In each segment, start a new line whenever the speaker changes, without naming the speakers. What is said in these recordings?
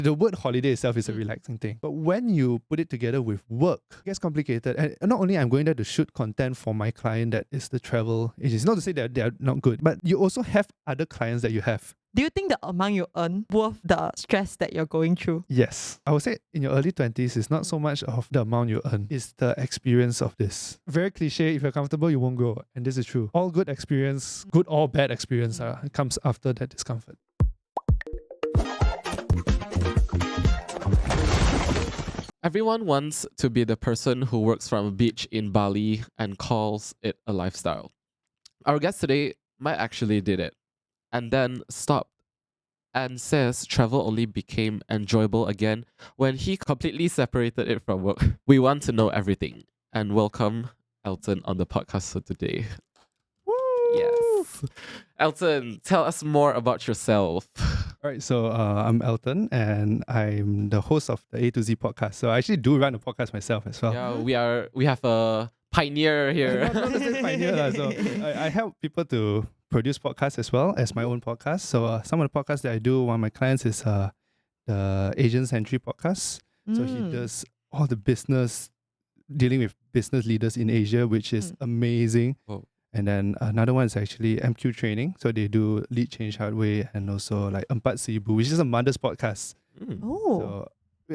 The word holiday itself is a relaxing thing. But when you put it together with work, it gets complicated. And not only I'm going there to shoot content for my client that is the travel agency. Not to say that they are not good, but you also have other clients that you have.
Do you think the amount you earn worth the stress that you're going through?
Yes. I would say in your early 20s, it's not so much of the amount you earn, it's the experience of this. Very cliche, if you're comfortable, you won't grow. And this is true. All good experience, good or bad experience, comes after that discomfort.
Everyone wants to be the person who works from a beach in Bali and calls it a lifestyle. Our guest today might actually did it and then stopped and says travel only became enjoyable again when he completely separated it from work. We want to know everything and welcome Elton on the podcast for today.
Woo!
Yes. Elton, tell us more about yourself.
All right, so I'm Elton and I'm the host of the A to Z podcast. So I actually do run a podcast myself as well.
Yeah, we have a pioneer here.
Not to say pioneer, so I help people to produce podcasts as well as my own podcast. So some of the podcasts that I do, one of my clients is the Asian Century podcast. So he does all the business, dealing with business leaders in Asia, which is amazing.
Oh.
And then another one is actually MQ Training. So they do Lead Change Hard Way and also like Empat Seribu, which is a mother's podcast.
Oh.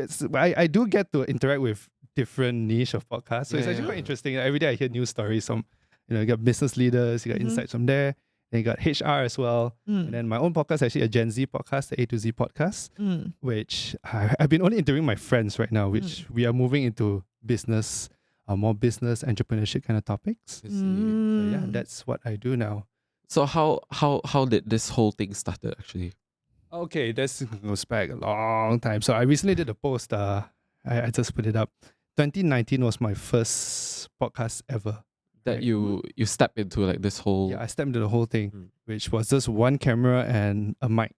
So I do get to interact with different niche of podcasts. So it's actually quite interesting. Every day I hear news stories from, you got business leaders, you got insights from there. Then you got HR as well. And then my own podcast is actually a Gen Z podcast, the A to Z podcast, which I've been only interviewing my friends right now, which we are moving into business, more business entrepreneurship kind of topics. So yeah, that's what I do now.
So how did this whole thing started actually?
Okay, this goes back a long time. So I recently did a post. I just put it up. 2019 was my first podcast ever.
That you step into like this whole...
Yeah, I stepped into the whole thing, which was just one camera and a mic,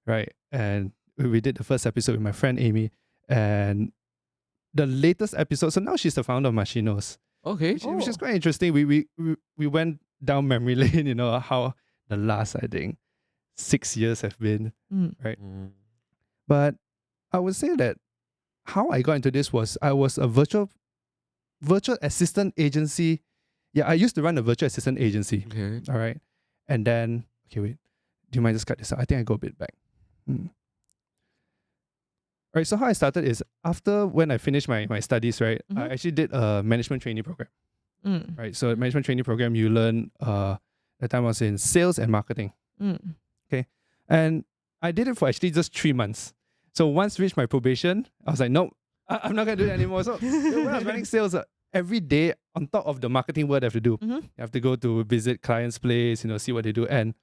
right? And we did the first episode with my friend Amy. And the latest episode, so now she's the founder of Mashinos.
Okay.
Which is quite interesting. We went down memory lane, how the last, I think, 6 years have been, right? But I would say that how I got into this was I was a virtual assistant agency. Yeah, I used to run a virtual assistant agency.
Okay.
All right. And then, okay, wait. Do you mind just cut this out? I think I go a bit back. All right, so how I started is after when I finished my studies, right, I actually did a management training program. Right, so management training program, you learn, the time I was in sales and marketing. Okay. And I did it for actually just 3 months. So once reached my probation, I was like, nope, I'm not going to do it anymore. So when I was running sales, every day on top of the marketing work I have to do, you have to go to visit clients' place, see what they do. And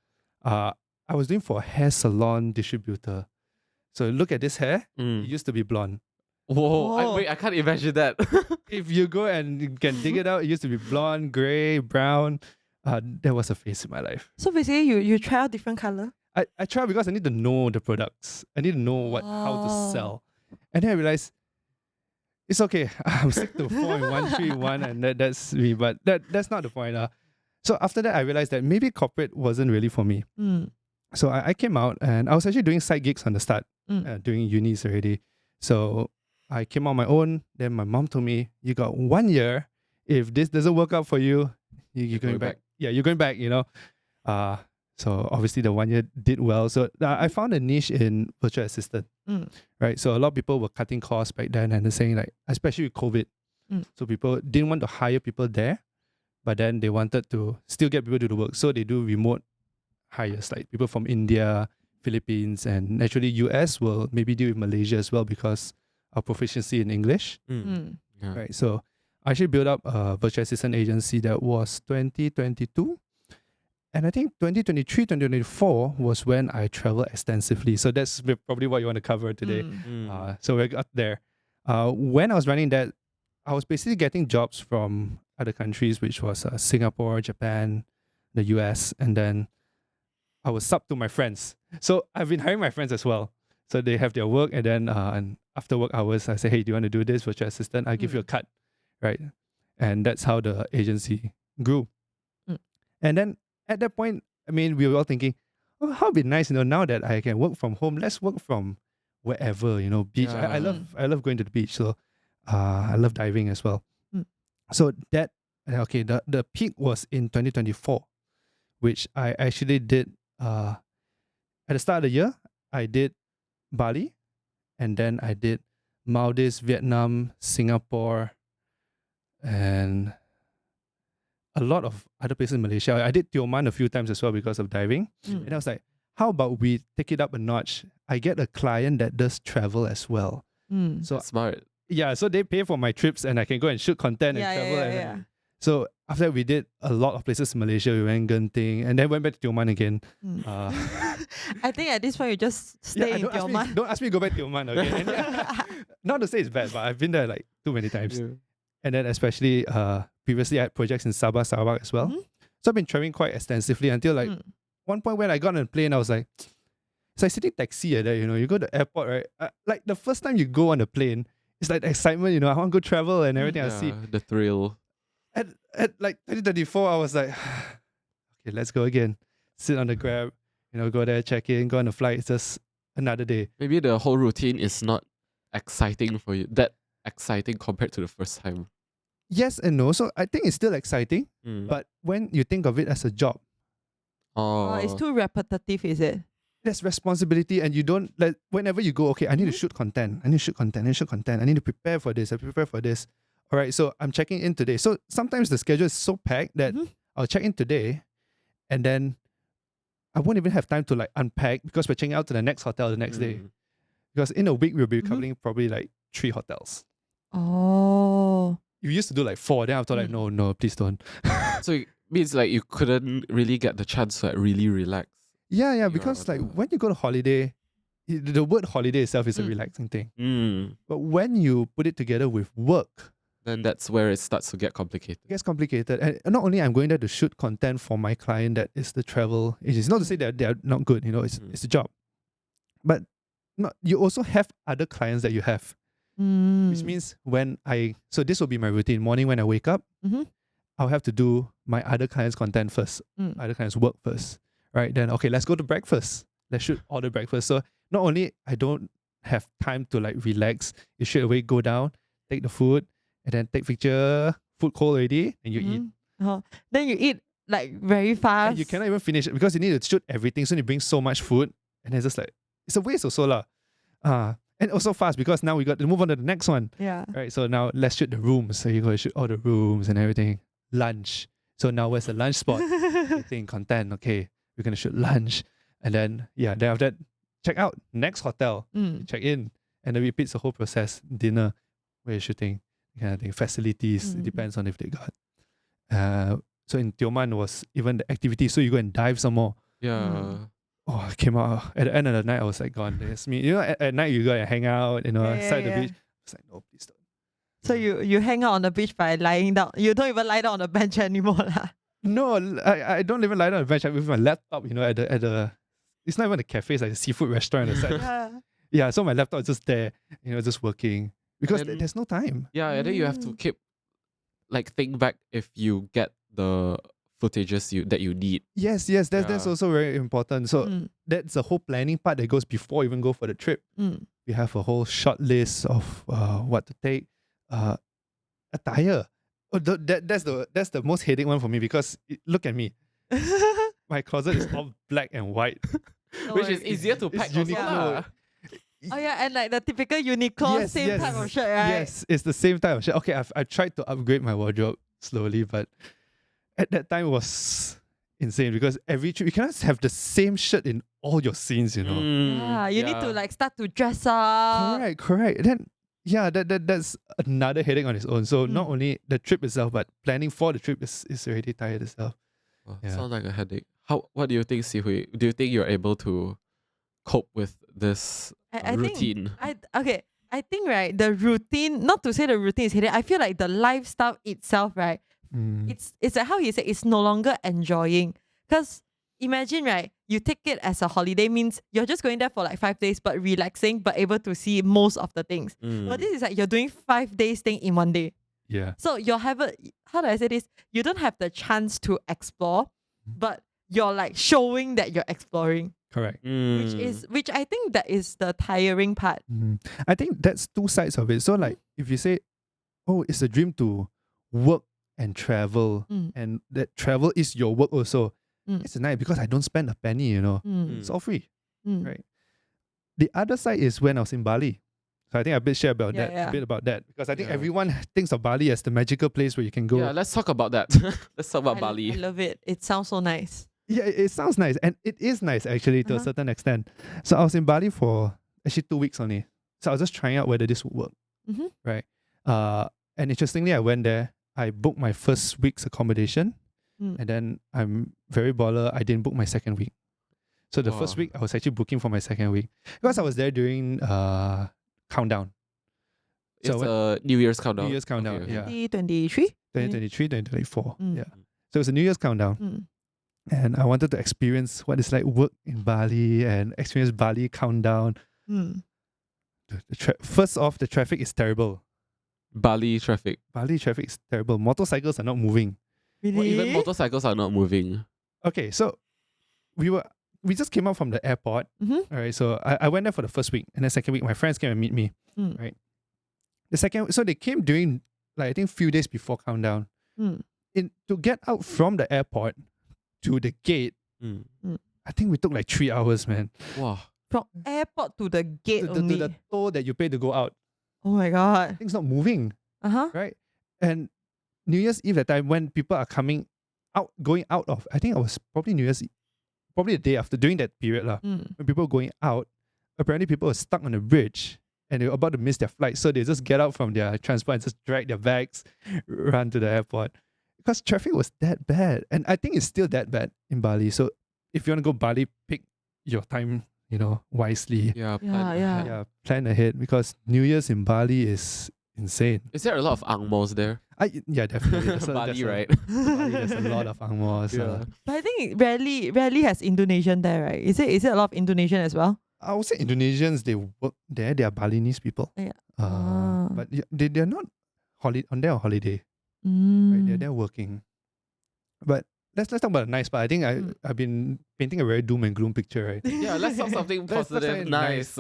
I was doing for a hair salon distributor. So look at this hair. It used to be blonde.
Whoa. I can't imagine that.
If you go and you can dig it out, it used to be blonde, grey, brown. There was a phase in my life.
So basically you try out different color?
I try because I need to know the products. I need to know how to sell. And then I realized, it's okay. I'm sick to 4.131 and that's me. But that's not the point. So after that, I realized that maybe corporate wasn't really for me. So I came out and I was actually doing side gigs on the start, doing unis already. So I came on my own. Then my mom told me, you got 1 year. If this doesn't work out for you, you're going back. Yeah, you're going back, So obviously the 1 year did well. So I found a niche in virtual assistant, right? So a lot of people were cutting costs back then and they're saying like, especially with COVID. So people didn't want to hire people there, but then they wanted to still get people to do the work. So they do remote hires, like people from India, Philippines, and naturally US will maybe deal with Malaysia as well because of proficiency in English. Right. So I actually built up a virtual assistant agency that was 2022. And I think 2023, 2024 was when I traveled extensively. So that's probably what you want to cover today. So we're up there. When I was running that, I was basically getting jobs from other countries, which was Singapore, Japan, the US, and then I was sub to my friends. So I've been hiring my friends as well. So they have their work and then and after work hours, I say, hey, do you want to do this virtual assistant? I'll give you a cut, right? And that's how the agency grew. And then at that point, I mean, we were all thinking, oh, how would be nice, now that I can work from home, let's work from wherever, beach. I
Yeah.
love going to the beach. So I love diving as well.
Mm.
So that, okay, the peak was in 2024, which I actually did at the start of the year. I did Bali, and then I did Maldives, Vietnam, Singapore, and a lot of other places in Malaysia. I did Tioman a few times as well because of diving. And I was like, how about we take it up a notch? I get a client that does travel as well. So
Smart.
yeah, so they pay for my trips and I can go and shoot content and travel.
Yeah.
So after that, we did a lot of places in Malaysia. We went Genting and then went back to Tioman again.
I think at this point you just stay in
don't
Tioman.
don't ask me to go back to Tioman, okay? And not to say it's bad, but I've been there like too many times.
Yeah.
And then especially previously I had projects in Sabah, Sarawak as well. So I've been traveling quite extensively until like one point when I got on a plane, I was like, it's like sitting taxi there, you go to the airport, right? Like the first time you go on a plane, it's like the excitement, I want to go travel and everything I see.
The thrill.
At like 2024, I was like, okay, let's go again. Sit on the Grab, go there, check in, go on the flight. It's just another day.
Maybe the whole routine is not exciting for you. That exciting compared to the first time.
Yes and no. So I think it's still exciting,
Mm.
but when you think of it as a job,
It's too repetitive, is it?
there's responsibility and you don't like whenever you go, okay, I need to shoot content. I need to shoot content. I need to shoot content. I need to prepare for this. I prepare for this. All right, so I'm checking in today. So sometimes the schedule is so packed that I'll check in today and then I won't even have time to like unpack because we're checking out to the next hotel the next day. Because in a week we'll be covering probably like 3 hotels.
Oh.
You used to do like 4, then I thought like, no, please don't.
So it means like you couldn't really get the chance to like really relax.
Yeah, because like when you go to holiday, the word holiday itself is a relaxing thing. But when you put it together with work,
then that's where it starts to get complicated.
it gets complicated. And not only I'm going there to shoot content for my client that is the travel agency. Not to say that they are not good, it's a job. But you also have other clients that you have. Which means so this will be my routine. Morning when I wake up, I'll have to do my other clients' content first, other clients' work first. Right? Then, okay, let's go to breakfast. Let's shoot all the breakfast. So not only I don't have time to like relax, you straight away go down, take the food, and then take picture, food cold already, and you eat.
Then you eat like very fast.
And you cannot even finish it because you need to shoot everything. So you bring so much food, and it's just like, it's a waste also lah. And also fast because now we got to move on to the next one.
Yeah.
Right, so now let's shoot the rooms. So you go to shoot all the rooms and everything. Lunch. So now where's the lunch spot? I think content, okay. We're going to shoot lunch. And then, then after that, check out. Next hotel. Check in. And then repeats the whole process. Dinner. Where you're shooting. Kind of thing. Facilities. It depends on if they got. So in Tioman was even the activity. So you go and dive some more.
Yeah.
I came out. At the end of the night, I was like, gone. There's me. At night you go and hang out, outside the beach. It's like, no, please don't.
So you hang out on the beach by lying down. You don't even lie down on the bench anymore lah.
No, I don't even lie down on the bench. I'm with my laptop, at the it's not even a cafe, it's like a seafood restaurant on the side. Yeah, so my laptop is just there, just working. Because
then-
there's no time.
Yeah, and then you have to keep think back if you get the footages that you need.
Yes, that's
Yeah.
also very important. So that's the whole planning part that goes before even go for the trip. We have a whole short list of what to take. Attire. That's the most headache one for me because look at me. My closet is all black and white.
Which is easier to pack also
Uniqlo.
lah.
Oh yeah, and like the typical Uniqlo, same type of shirt, right?
Yes, it's the same type of shirt. Okay, I've tried to upgrade my wardrobe slowly, but at that time it was insane because every trip you cannot have the same shirt in all your scenes,
Yeah, you need to like start to dress up.
Correct. Then that's another headache on its own. So not only the trip itself, but planning for the trip is already tired itself.
Sounds like a headache. What do you think, Sihui? Do you think you're able to cope with this
I
routine?
I think right, the routine, not to say the routine is headache, I feel like the lifestyle itself, right? It's like how he said, it's no longer enjoying. Because imagine, right, you take it as a holiday means you're just going there for like 5 days, but relaxing, but able to see most of the things. But this is like you're doing 5 days thing in 1 day.
Yeah.
So you'll have how do I say this? You don't have the chance to explore, but you're like showing that you're exploring.
Correct.
Which I think that is the tiring part.
I think that's two sides of it. So like if you say, oh, it's a dream to work and travel, and that travel is your work also. It's nice because I don't spend a penny, It's all free, right? The other side is when I was in Bali. So I think I bit share about that, a bit about that, because I think everyone thinks of Bali as the magical place where you can go.
Yeah, let's talk about that. Let's talk about Bali.
I love it. It sounds so nice.
Yeah, it sounds nice, and it is nice actually to a certain extent. So I was in Bali for actually 2 weeks only. So I was just trying out whether this would work, right? And interestingly, I went there. I booked my first week's accommodation, and then I'm very baller. I didn't book my second week. So the first week, I was actually booking for my second week because I was there during countdown.
It's a New Year's countdown.
New Year's countdown,
Okay.
yeah.
2023?
2023, 2024, yeah. So it was a New Year's countdown. And I wanted to experience what it's like work in Bali and experience Bali countdown. First off, the traffic is terrible.
Bali traffic.
Bali traffic is terrible. Motorcycles are not moving.
Really?
Well, even motorcycles are not moving.
Okay, so we just came out from the airport. All right, so I went there for the first week, and the second week my friends came and meet me. Right, so they came during like I think few days before countdown. To get out from the airport to the gate, I think we took like 3 hours, man.
Wow.
From airport to the gate
To
only.
the toll that you pay to go out,
Oh my god.
things not moving,
Uh-huh.
right? And New Year's Eve, that time when people are going out of, I think it was probably New Year's Eve, probably the day after, during that period when people were going out, apparently people were stuck on the bridge and they were about to miss their flight. So they just get out from their transport and just drag their bags, run to the airport. Because traffic was that bad. And I think it's still that bad in Bali. So if you want to go Bali, pick your time, wisely.
Yeah.
Yeah, plan ahead because New Year's in Bali is insane.
Is there a lot of angmos there?
Yeah, definitely.
Bali, right?
Bali, there's a lot of angmos.
Yeah.
But I think rarely has Indonesian there, right? Is it a lot of Indonesian as well?
I would say Indonesians, they work there. They are Balinese people.
Yeah.
But they're not on their holiday. Right? They're working. But let's talk about the nice part. I think I've been painting a very doom and gloom picture, right?
Yeah, let's talk something
Let's talk
positive.
something
Nice.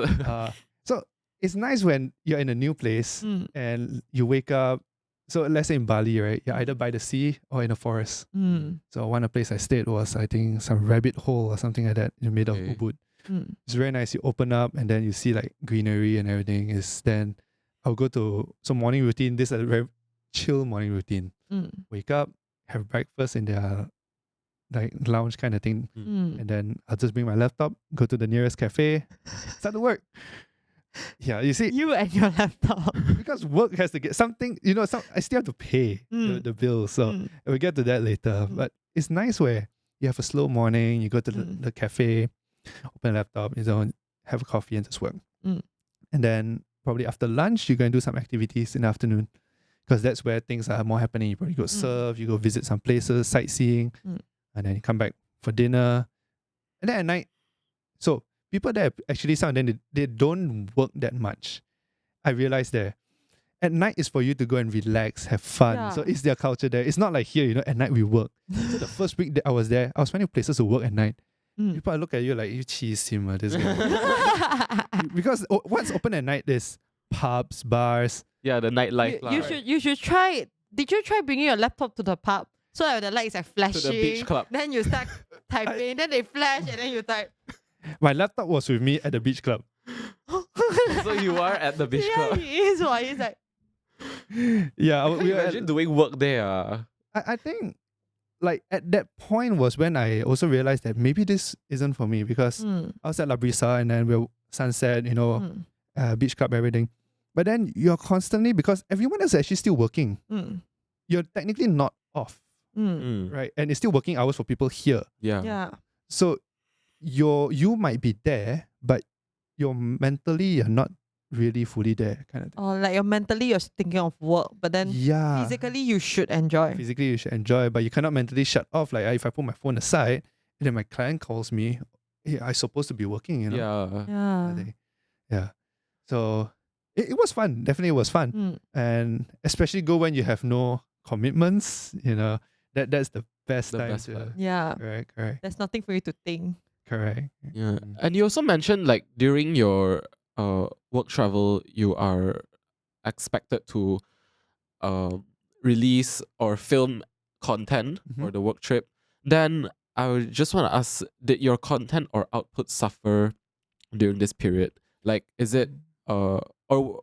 So it's nice when you're in a new place and you wake up. So let's say in Bali, right? You're either by the sea or in a forest. So one place I stayed was, I think, some rabbit hole or something like that in the middle of Ubud. It's very nice. You open up and then you see like greenery and everything. Then I'll go to some morning routine. This is a very chill morning routine. Wake up, have breakfast in their like lounge kind of thing, and then I'll just bring my laptop, go to the nearest cafe, start to work. Yeah, you see,
You and your laptop.
because work has to get something, I still have to pay the bills. So we'll get to that later. But it's nice where you have a slow morning, you go to the cafe, open a laptop, have a coffee and just work. And then probably after lunch, you're going to do some activities in the afternoon because that's where things are more happening. You probably go surf, you go visit some places, sightseeing, and then you come back for dinner. And then at night, so people there actually, some of them, they don't work that much. I realized there. At night is for you to go and relax, have fun.
Yeah.
So it's their culture there. It's not like here, at night we work. So the first week that I was there, I was finding places to work at night. People look at you like, you cheese him, this guy. Because what's open at night is pubs, bars.
Yeah, the nightlife.
You should try it. Did you try bringing your laptop to the pub? So that the lights are flashing.
To the beach club.
Then you start typing, then they flash, and then you type.
My laptop was with me at the beach club.
So you are at the beach
Yeah,
club.
he is. Why? He's like,
Yeah,
Can you imagine doing work there?
I think like at that point was when I also realized that maybe this isn't for me because I was at La Brisa and then we're sunset, beach club, everything. But then you're constantly, because everyone else is actually still working. You're technically not off, right? And it's still working hours for people here.
yeah.
So you might be there, but you're mentally you're not really fully there, kind of thing.
Or like mentally you're thinking of work, but then
Yeah.
physically you should enjoy.
Physically, you should enjoy, but you cannot mentally shut off. Like if I put my phone aside, and then my client calls me, hey, I'm supposed to be working,
Yeah.
Yeah.
I think. Yeah. So it was fun. Definitely was fun. And especially go when you have no commitments, that's the best
The
time
best
to.
part.
Yeah.
Correct.
There's nothing for you to think.
Correct.
Yeah. And you also mentioned like during your work travel, you are expected to release or film content for the work trip. Then I would just want to ask, did your content or output suffer during this period? Like, is it or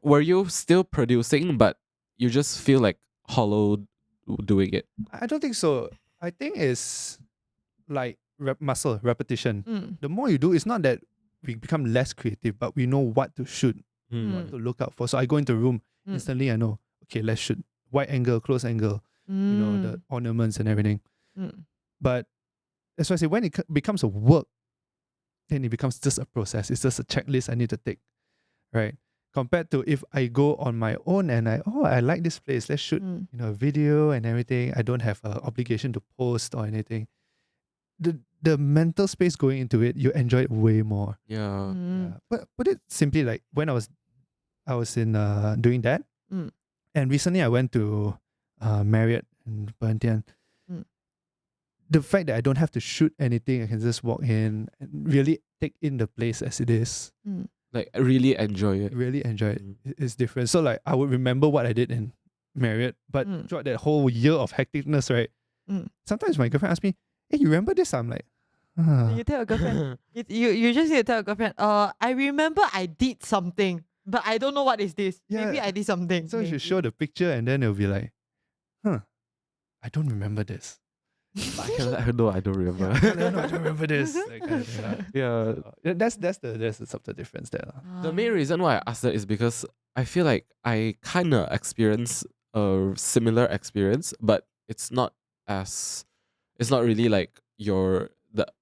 were you still producing but you just feel like hollow doing it?
I don't think so. I think it's like muscle repetition. The more you do, it's not that we become less creative, but we know what to shoot, what to look out for. So I go into a room, instantly I know, okay, let's shoot wide angle, close angle, the ornaments and everything. But that's why I say when it becomes a work, then it becomes just a process. It's just a checklist I need to take, right? Compared to if I go on my own and I like this place, let's shoot a video and everything. I don't have an obligation to post or anything. The mental space going into it, you enjoy it way more.
Yeah.
But put it simply, like when I was in doing that, and recently I went to Marriott in Perhentian. The fact that I don't have to shoot anything, I can just walk in and really take in the place as it is.
Like I really enjoy it.
Really enjoy it. It's different. So like I would remember what I did in Marriott, but throughout that whole year of hecticness, right? Sometimes my girlfriend asks me, "Hey, you remember this?" I'm like,
You tell your girlfriend. you just need to tell your girlfriend, I remember I did something, but I don't know what is this.
Yeah.
Maybe I did something.
So you should show the picture and then it'll be like, I don't remember this.
I can let her know I don't remember.
No, I don't remember this. That kind of thing, lah.
Yeah.
That's the subtle difference there, lah.
The main reason why I asked that is because I feel like I kind of experienced a similar experience, but it's not really like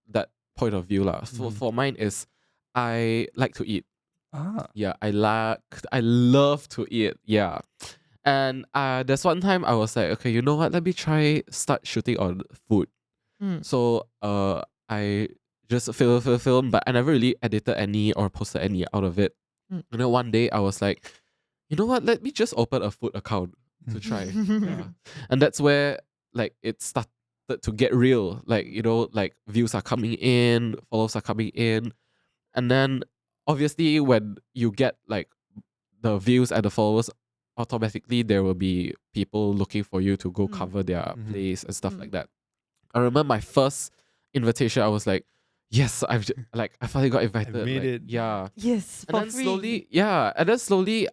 that point of view lah. For mine is I like to eat. Yeah, I love to eat. Yeah. And there's one time I was like, okay, you know what? Let me start shooting on food. So I just film, but I never really edited any or posted any out of it. And then one day I was like, you know what? Let me just open a food account to try. Yeah. And that's where like it started to get real. Like, like views are coming in, follows are coming in. And then obviously when you get like the views and the followers, automatically there will be people looking for you to go cover their place and stuff like that. I remember my first invitation, I was like, yes, I finally got invited.
I made it.
Yeah.
Yes,
And then slowly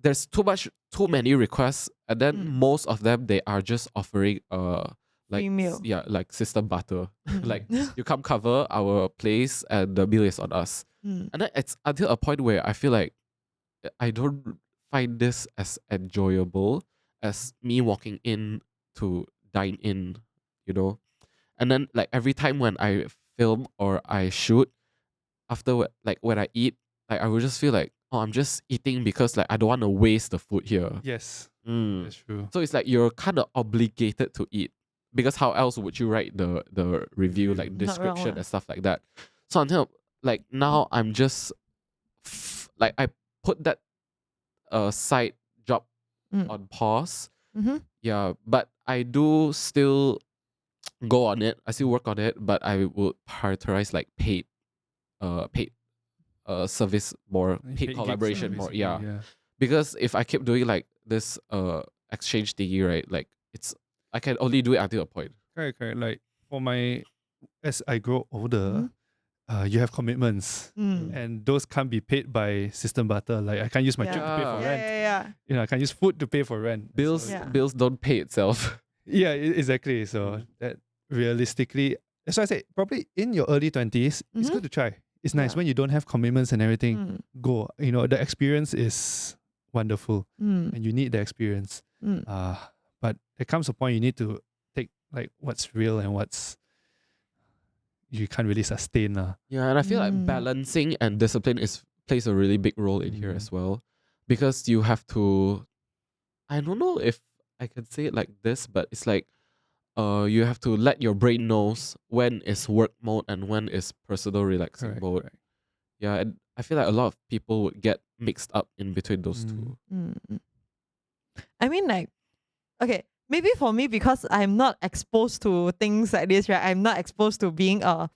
there's too many requests, and then most of them they are just offering like
free meal.
Like system butter. Like you come cover our place and the meal is on us. And then it's until a point where I feel like I don't find this as enjoyable as me walking in to dine in, And then like every time when I film or I shoot, after like when I eat, like I will just feel like, oh, I'm just eating because like I don't want to waste the food here.
Yes,
Mm.
that's true.
So it's like you're kind of obligated to eat, because how else would you write the review, like
Not wrong
description
lah.
and stuff like that? So until like now I'm just like I put that side job on pause. Yeah, but I do still go on it. I still work on it, but I would prioritize like paid service more,
Like
paid
paid
collaboration
gigs,
more.
basically,
Yeah. Because if I keep doing like this exchange thingy, right, like I can only do it until a point.
Correct. Like as I grow older, you have commitments, and those can't be paid by system butter. Like I can't use my trip to pay for
Yeah.
rent.
Yeah.
I can't use food to pay for rent.
Bills
So,
Yeah.
bills don't pay itself.
yeah, exactly. So that realistically, that's why I say probably in your early 20s, it's good to try. It's nice
Yeah.
when you don't have commitments and everything. Go. The experience is wonderful, and you need the experience. But there comes a point you need to take like what's real and what's you can't really sustain.
Yeah, and I feel like balancing and discipline plays a really big role in here as well, because you have to. I don't know if I can say it like this, but it's like, you have to let your brain knows when is work mode and when is personal relaxing mode.
Correct.
Yeah, and I feel like a lot of people would get mixed up in between those two.
I mean, like, okay, maybe for me, because I'm not exposed to things like this, right? I'm not exposed to being a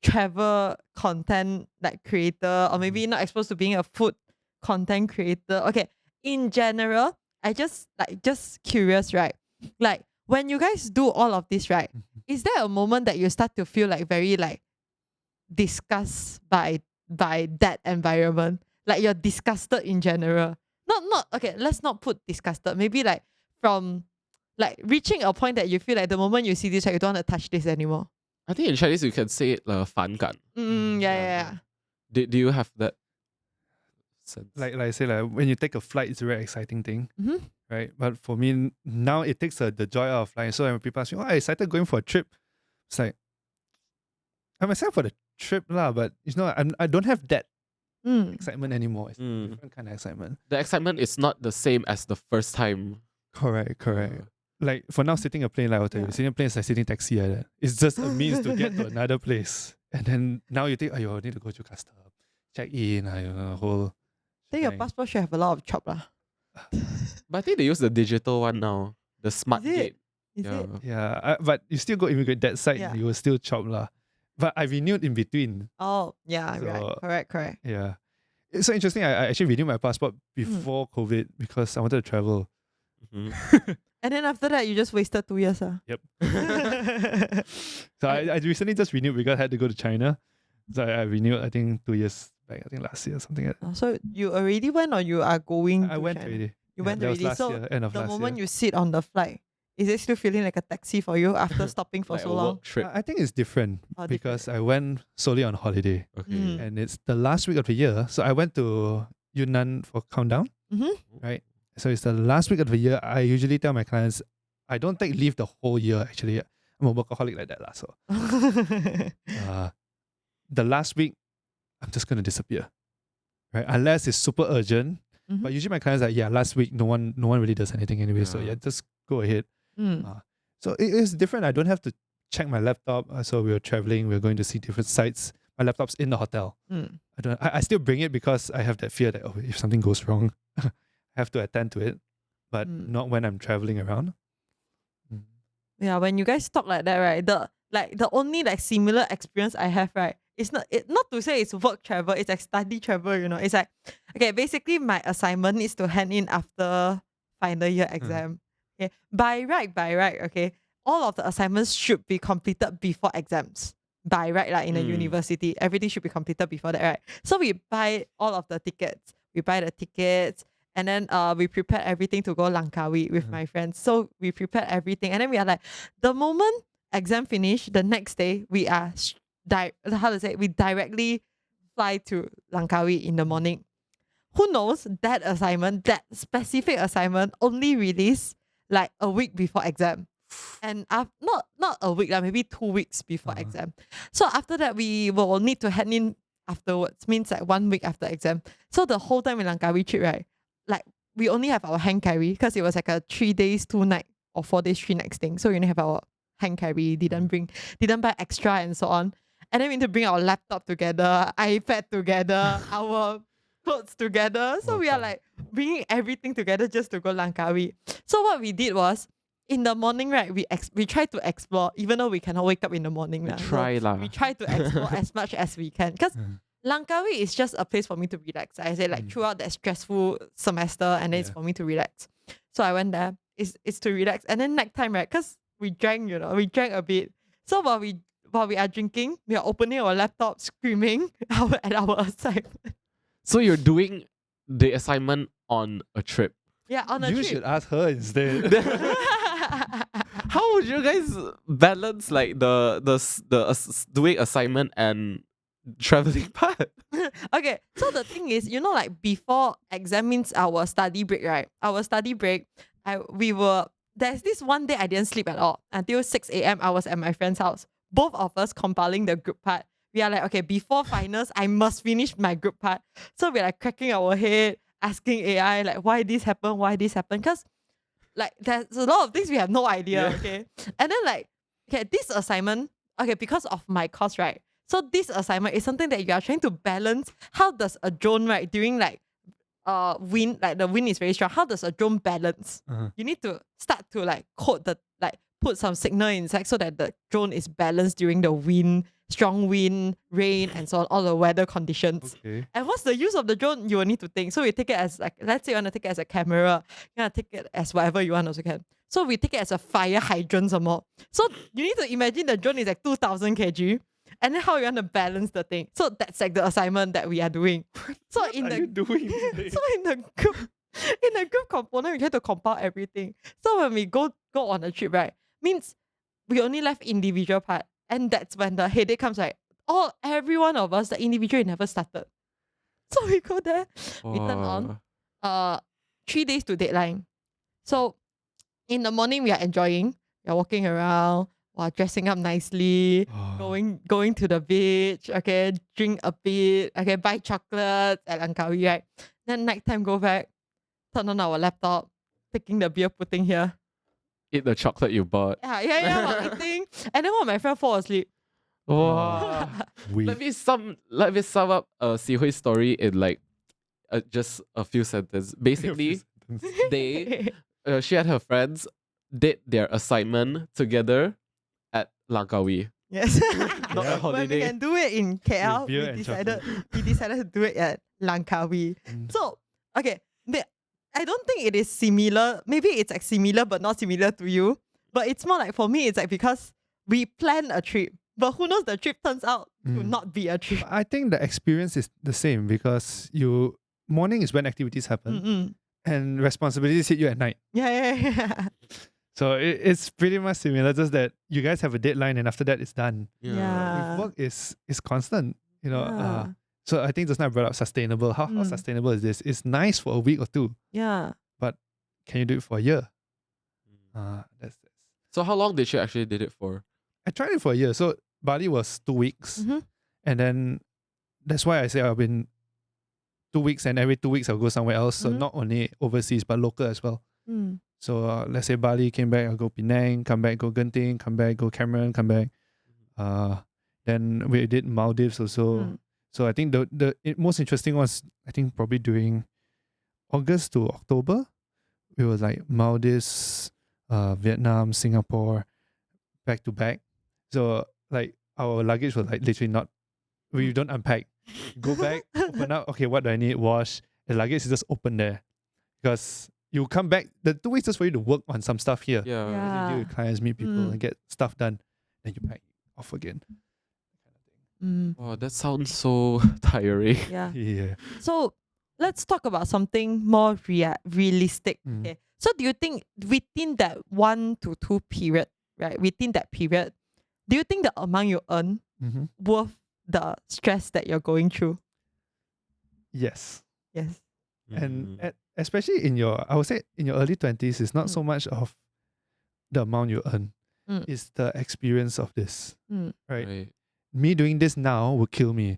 travel content like creator, or maybe not exposed to being a food content creator. Okay, in general, I just curious, right? Like when you guys do all of this, right? Is there a moment that you start to feel like very like disgusted by that environment? Like you're disgusted in general. Not okay, let's not put disgusted. Maybe like from like reaching a point that you feel like the moment you see this, like, you don't want to touch this anymore.
I think in Chinese you can say it 反感.
Yeah.
Do you have that sense?
Like I say, like when you take a flight, it's a very exciting thing,
Mm-hmm.
right? But for me now, it takes the joy out of flying. So when people ask me, "Oh, I excited going for a trip," it's like I'm excited for the trip lah, but I don't have that excitement anymore. It's a different kind of excitement.
The excitement is not the same as the first time.
Correct. Like for now, sitting a plane, like I'll tell you, sitting a plane is like sitting taxi like that. It's just a means to get to another place. And then now you think, oh, you need to go to custom, check in, whole.
I think your passport should have a lot of chop lah.
But I think they use the digital one now, the smart
Is it?
gate.
Is
Yeah.
it?
Yeah, but you still go immigrate that side,
Yeah.
you will still chop lah. But I renewed in between.
Oh, yeah,
So-
right. Correct.
Yeah. It's so interesting. I actually renewed my passport before COVID because I wanted to travel.
Mhm.
And then after that, you just wasted 2 years.
Yep. So I recently just renewed because I had to go to China. So I renewed, I think 2 years back, I think last year, something like that.
So you already went, or you are going?
I
to
went
China?
already.
You went
that was
already.
last
So
year, end of
the
last
moment
year.
you sit on the flight, is it still feeling like a taxi for you after stopping for
Like
so
a
long?
work trip.
I think it's different
Oh,
because I went solely on holiday
Okay.
Mm.
and it's the last week of the year. So I went to Yunnan for countdown,
Mm-hmm.
right? So it's the last week of the year. I usually tell my clients, I don't take leave the whole year actually. I'm a workaholic like that lah. So the last week, I'm just gonna disappear, right? Unless it's super urgent.
Mhm.
But usually my clients are, yeah, last week no one really does anything anyway. So
Yeah.
yeah, just go ahead.
Mm.
So it is different. I don't have to check my laptop. So we were traveling. We were going to see different sites. My laptop's in the hotel.
Mm.
I still bring it because I have that fear that, oh, if something goes wrong, I have to attend to it. But not when I'm traveling around.
Yeah, when you guys talk like that, right? The only like similar experience I have, right? It's not to say it's work travel, it's like study travel, you know. It's like, okay, basically my assignment is to hand in after final year exam. Okay. By right, okay. All of the assignments should be completed before exams. By right, like in a university, everything should be completed before that, right? So we buy all of the tickets. We buy the tickets. And then we prepared everything to go Langkawi with my friends. So we prepared everything. And then we are like, the moment exam finish, the next day, we are, we directly fly to Langkawi in the morning. Who knows, that assignment, that specific assignment only released like a week before exam. And not a week, like maybe 2 weeks before exam. So after that, we will need to hand in afterwards, means like 1 week after exam. So the whole time in Langkawi trip, right? Like we only have our hand carry because it was like a 3 days, 2 night or 4 days, 3 nights thing. So we only have our hand carry, didn't buy extra and so on. And then we need to bring our laptop together, iPad together, our clothes together. So we are like bringing everything together just to go Langkawi. So what we did was, in the morning, right, we try to explore, even though we cannot wake up in the morning.
We try lah.
We try to explore as much as we can. Because Langkawi is just a place for me to relax. I say like throughout that stressful semester, and then it's for me to relax. So I went there. It's to relax. And then night time, right? Because we drank a bit. So while we are drinking, we are opening our laptop, screaming at our assignment.
So you're doing the assignment on a trip.
Yeah, on a
You
trip.
should ask her instead.
How would you guys balance like the doing assignment and traveling part?
Okay, so the thing is, you know, like before exam means our study break, right? Our study break, there's this one day I didn't sleep at all. Until 6 a.m. I was at my friend's house. Both of us compiling the group part. We are like, okay, before finals, I must finish my group part. So we're like cracking our head, asking AI, like, why this happened? Because like there's a lot of things we have no idea, okay? And then like, okay, this assignment, okay, because of my course, right? So this assignment is something that you are trying to balance. How does a drone, right, during like wind, like the wind is very strong, how does a drone balance? You need to start to like code put some signal inside so that the drone is balanced during the wind strong wind, rain, and so on, all the weather conditions.
Okay.
And what's the use of the drone? You will need to think. So we take it as like, let's say you want to take it as a camera, you want to take it as whatever you want also can. So we take it as a fire hydrant some more. So you need to imagine the drone is like 2,000 kg. And then how you want to balance the thing. So that's like the assignment that we are doing. So
What are you doing today?
so in the group component, we try to compile everything. So when we go on a trip, right, means we only left individual part. And that's when the headache comes, like, every one of us, the individual never started. So we go there, we turn on 3 days to deadline. So in the morning we are enjoying, we are walking around, while dressing up nicely, going to the beach, okay, drink a bit, okay, buy chocolates at Langkawi, right? Then nighttime go back, turn on our laptop, taking the beer, putting here.
Eat the chocolate you bought.
Yeah, while eating. And then one of my friend fall asleep.
Wow.
Weak.
Let me sum up Si Hui's story in like just a few sentences. Basically, she and her friends did their assignment together at Langkawi.
Yes.
Not a
When we
holiday.
can do it in KL,
With beer
we
and
decided to do it at Langkawi.
Mm.
So, okay, I don't think it is similar. Maybe it's like similar but not similar to you. But it's more like, for me, it's like because we plan a trip. But who knows, the trip turns out to not be a trip.
I think the experience is the same because morning is when activities happen
Mm-mm.
and responsibilities hit you at night.
Yeah.
So it's pretty much similar, just that you guys have a deadline and after that it's done.
Yeah.
With work is constant, you know.
Yeah.
So I think just now I brought up sustainable. How sustainable is this? It's nice for a week or two,
Yeah.
but can you do it for a year? That's
So how long did she actually did it for?
I tried it for a year. So Bali was 2 weeks,
Mhm.
and then that's why I say I've been 2 weeks, and every 2 weeks I'll go somewhere else. So
Mhm.
not only overseas but local as well.
Mm.
So let's say Bali, came back, I'll go Penang, come back, go Genting, come back, go Cameron, come back. Then we did Maldives also.
Mm.
So I think the most interesting was, I think probably during August to October, we were like Maldives, Vietnam, Singapore, back to back. So like our luggage was like literally not, we don't unpack. Go back, open up, okay, what do I need? Wash. The luggage is just open there. Because you come back, the 2 weeks just for you to work on some stuff here.
Yeah.
Yeah.
Deal with clients, meet people,
Mm.
and get stuff done. Then you pack off again.
Mm.
Oh, that sounds so tiring.
Yeah.
Yeah.
So let's talk about something more realistic.
Mm.
Okay. So do you think within that 1 to 2 period, right? Within that period, do you think the amount you earn
Mm-hmm.
worth the stress that you're going through?
Yes.
Yes.
And especially I would say in your early 20s, it's not so much of the amount you earn.
Mm.
It's the experience of this,
Mm.
right? Me doing this now will kill me.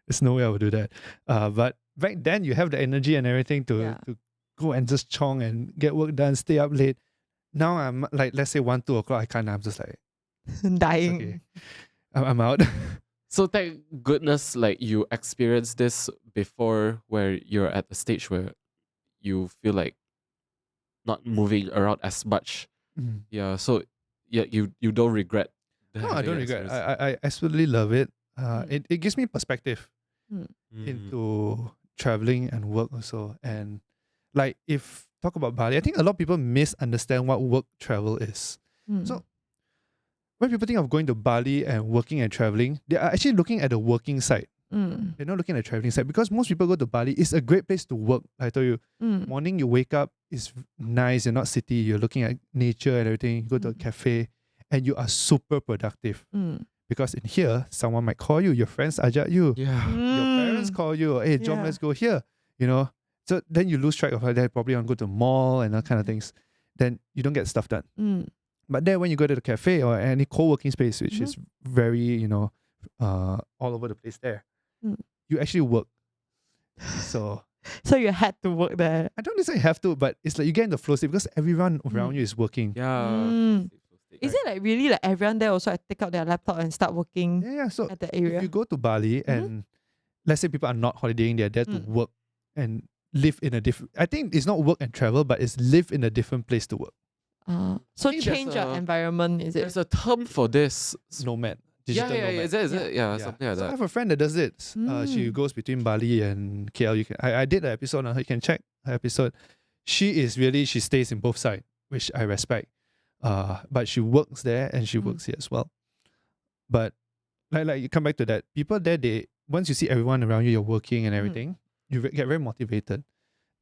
There's no way I would do that. But back then you have the energy and everything to go and just chong and get work done, stay up late. Now I'm like, let's say 1, 2 o'clock, I can't. I'm just like,
Dying.
okay, I'm out.
So thank goodness like you experienced this before, where you're at the stage where you feel like not moving around as much.
Mm.
Yeah. So yeah, you don't regret.
No, I
having
don't
that
regret.
experience.
I absolutely love it. It gives me perspective
Mm.
into traveling and work also. And like if talk about Bali, I think a lot of people misunderstand what work travel is.
Mm.
So when people think of going to Bali and working and traveling, they are actually looking at the working side.
Mm.
They're not looking at the traveling side because most people go to Bali. It's a great place to work. I told you,
Mm.
morning you wake up, it's nice. You're not city. You're looking at nature and everything. You go to a cafe, and you are super productive.
Mm.
Because in here, someone might call you. Your friends ajak you.
Yeah.
Your parents call you. Hey, John,
Yeah.
let's go here. You know. So then you lose track of how they probably want to go to the mall and that kind of things. Then you don't get stuff done.
Mm.
But then when you go to the cafe or any co-working space, which is very, all over the place there,
Mm.
you actually work. So
So you had to work there.
I don't necessarily have to, but it's like you get in the flow state because everyone around you is working.
Yeah.
Mm. Is it like really like everyone there also like take out their laptop and start working
Yeah. So
at the
if
area?
you go to Bali and let's say people are not holidaying, they're there to work and live in a different. I think it's not work and travel, but it's live in a different place to work.
So
think there's
change your
a-
environment, is it?
There's a term for this.
Nomad.
Yeah,
Digital nomad.
is it? Yeah,
Yeah.
something like
So I
that.
have a friend that does it. She
Mm.
goes between Bali and KL. I did an episode on her. You can check her episode. She stays in both sides, which I respect. But she works there and she works here as well. But like you come back to that, people there, once you see everyone around you, you're working and everything, you get very motivated.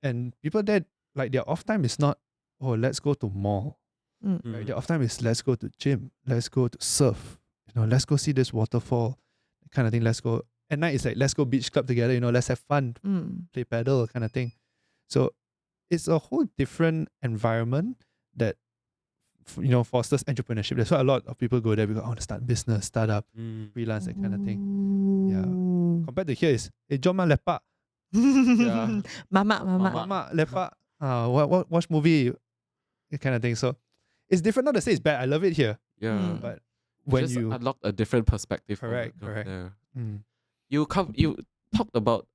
And people there, like their off time is not, oh, let's go to mall. Right? Their off time is let's go to gym, let's go to surf, let's go see this waterfall, kind of thing. Let's go at night. It's like let's go beach club together. Let's have fun, play paddle, kind of thing. So it's a whole different environment that fosters entrepreneurship. That's why a lot of people go there because I want to start business, startup, freelance, that kind of thing. Yeah. Compared to here is, jom lepak,
Yeah.
Mama.
mama lepak, watch movie, that kind of thing. So it's different. Not to say it's bad. I love it here,
Yeah.
but when
Just
you
unlock a different perspective. from
Correct,
it from
correct.
there.
Mm,
You talked about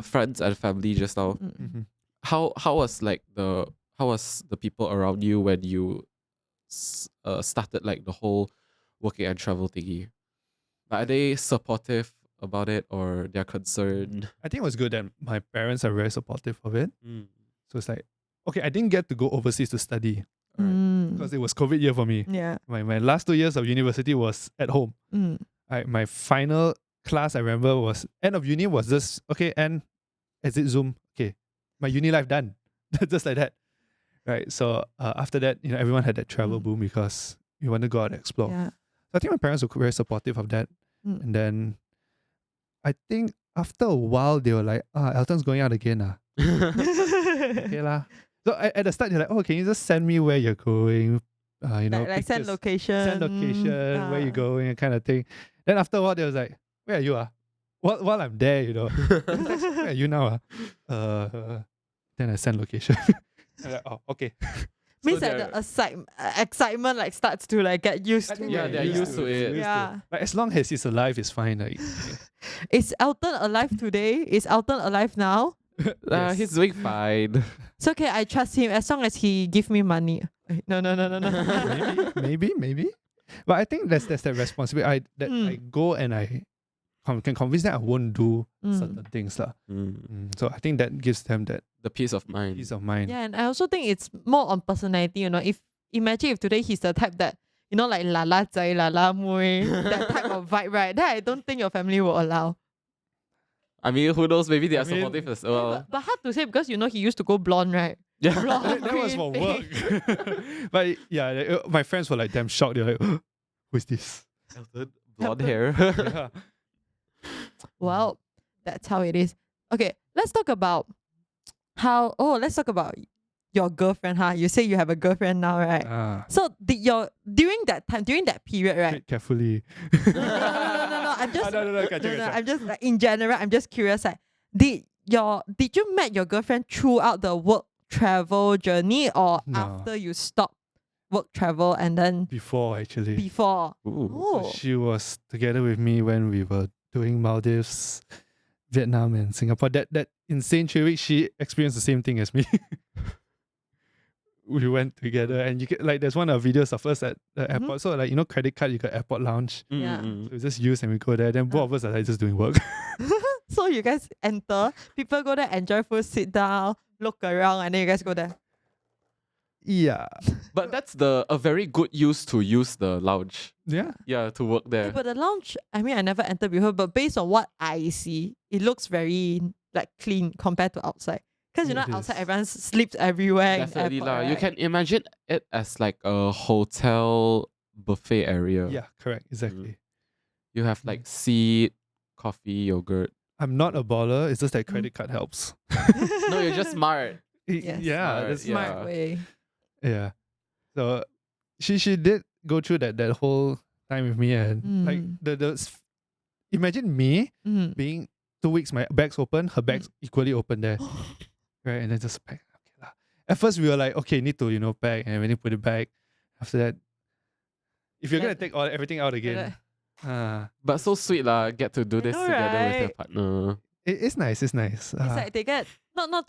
friends and family just now.
mhm.
How was the people around you when you started like the whole working and travel thingy? Like, are they supportive about it or they're concerned?
I think it was good that my parents are very supportive of it.
Mm.
So it's like, okay, I didn't get to go overseas to study
Mm.
because it was COVID year for me.
Yeah.
My last 2 years of university was at home. My final class I remember was end of uni was just okay, and exit Zoom. Okay, my uni life done, just like that, right? So after that, everyone had that travel boom because we want to go out and explore.
Yeah.
So I think my parents were very supportive of that, and then I think after a while they were like, Elton's going out again, okay lah. So at the start they're like, oh, can you just send me where you're going?
Like send
pictures,
location.
send location, where you going, kind of thing. Then after a while, they was like, "Where are you? While I'm there, where are you now? Then I send location. I'm like, oh, okay.
Means
So
that the excitement like starts to like get used
I
to
think
Yeah,
it.
they're used to it.
Yeah.
Like as long as he's alive, it's fine. Like,
Is Elton alive today? Is Elton alive now?
yes.
He's doing fine.
It's okay, I trust him as long as he give me money. No.
maybe. But I think that's that responsibility. I go and I can convince them I won't do certain things lah. So I think that gives them that
The peace of mind.
peace of mind.
Yeah, and I also think it's more on personality, Imagine if today he's the type that, like lala zai, lala mui, that type of vibe, right? Then I don't think your family will allow.
I mean, who knows? Maybe they are
I mean-
supportive as well.
But hard to say because he used to go blonde, right?
Yeah.
Blonde,
That was for
green
work.
thing.
But yeah, my friends were like damn shocked. They're like, who's this?
Blonde hair.
Yeah.
Well, that's how it is. Okay, let's talk about your girlfriend, huh? You say you have a girlfriend now, right? So during that period, right?
Tread carefully.
No. I'm just
no, gotcha.
I'm just like in general, I'm just curious. Like, did you met your girlfriend throughout the work travel journey or
No.
after you stopped work travel and then
Before actually.
before?
Ooh.
So
Oh,
she was together with me when we were doing Maldives, Vietnam, and Singapore. That insane 3 weeks, she experienced the same thing as me. We went together, and you get like there's one of the videos of us at the airport. So like credit card, you got airport lounge.
Yeah.
So we just use and we go there. Then both of us are like just doing work.
so you guys enter, people go there, enjoy food, sit down, look around, and then you guys go there.
Yeah.
But that's a very good use to use the lounge.
Yeah.
Yeah, to work there.
But the lounge, I mean, I never entered before, but based on what I see, it looks very like clean compared to outside. Because
It
outside
is.
everyone sleeps everywhere. in
Definitely
airport,
lah. You
right?
can imagine it as like a hotel buffet area.
Yeah, correct. Exactly.
You have like seed, coffee, yogurt.
I'm not a baller. It's just that credit card helps.
No, you're just smart.
Yes.
Yeah.
Smart,
That's
yeah.
Smart way.
Yeah. So she did go through that whole time with me, and like imagine me
Mm.
being 2 weeks, my bag's open, her bag's equally open there. Right. And then just pack. Okay lah. At first we were like, okay, need to, pack, and we need to put it back. After that, if you're gonna take everything out again,
But so sweet lah. Get to do
I
this
know,
together with your
right?
partner.
it's nice. It's nice.
It's like they get not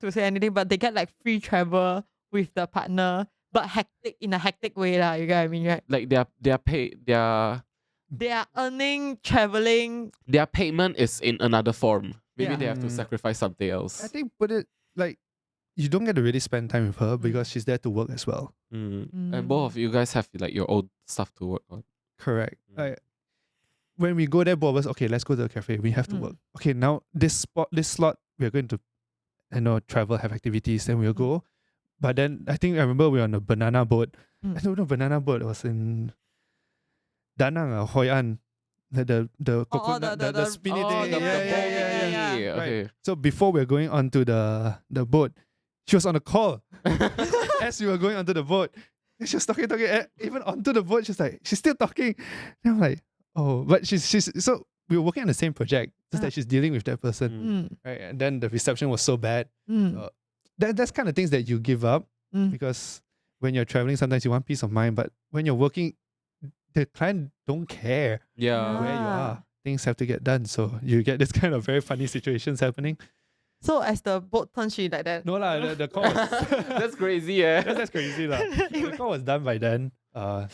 to say anything, but they get like free travel with the partner. but hectic in a hectic way lah. You get what I mean, right?
Like their pay
They are earning, traveling.
their payment is in another form. Maybe
Yeah.
they have to sacrifice something else.
I think put it like you don't get to really spend time with her because she's there to work as well.
And both of you guys have like your own stuff to work on.
Correct.
Mm.
Like when we go there, both of us, okay, let's go to the cafe. We have to work. Okay, now this slot, we're going to, travel, have activities, then we'll go. But then I remember we were on a banana boat. I don't know, banana boat was in Da Nang or Hoi An. The coconut, the spinny thing.
Yeah.
Right.
Okay.
So before we were going onto the boat, she was on a call as we were going onto the boat. And she was talking, even onto the boat. She's still talking. And I'm like, oh, but she's so we were working on the same project, just that she's dealing with that person, right? And then the reception was so bad. That's kind of things that you give up because when you're traveling, sometimes you want peace of mind, but when you're working, the client don't care
Yeah.
where you are. Things have to get done, so you get this kind of very funny situations happening.
So as the boat turned, she like that.
No lah, the call was
That's crazy, yeah.
that's crazy lah. The call was done by then. But